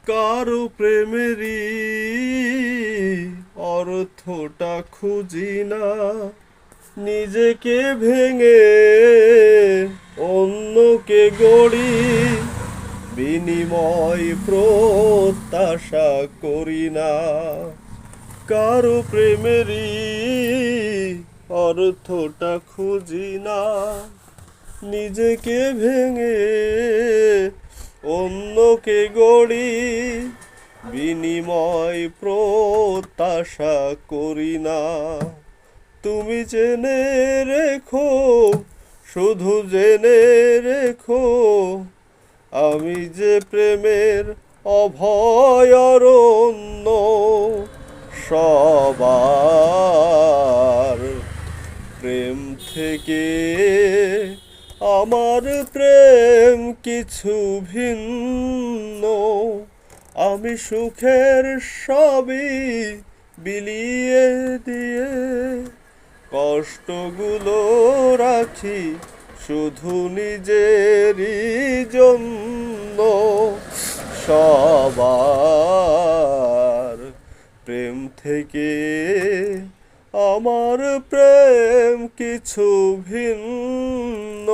কারো প্রেমেরই অর্থটা খুঁজি না, নিজেকে ভেঙে অন্যকে গড়ি, বিনিময় প্রত্যাশা করি না। কারো প্রেমেরই অর্থটা খুঁজি না, নিজেকে ভেঙে অন্যকে গড়ি, বিনিময় প্রত্যাশা করি না। তুমি জেনে রেখো, শুধু জেনে রেখো, আমি যে প্রেমের অভয়ারণ্য, সবার প্রেম থেকে আমার প্রেম কিছু ভিন্ন। আমি সুখের সবই বিলিয়ে দিয়ে কষ্টগুলো রাখি শুধু নিজেরই জন্য। সবার প্রেম থেকে আমার প্রেম কিছু ভিন্ন।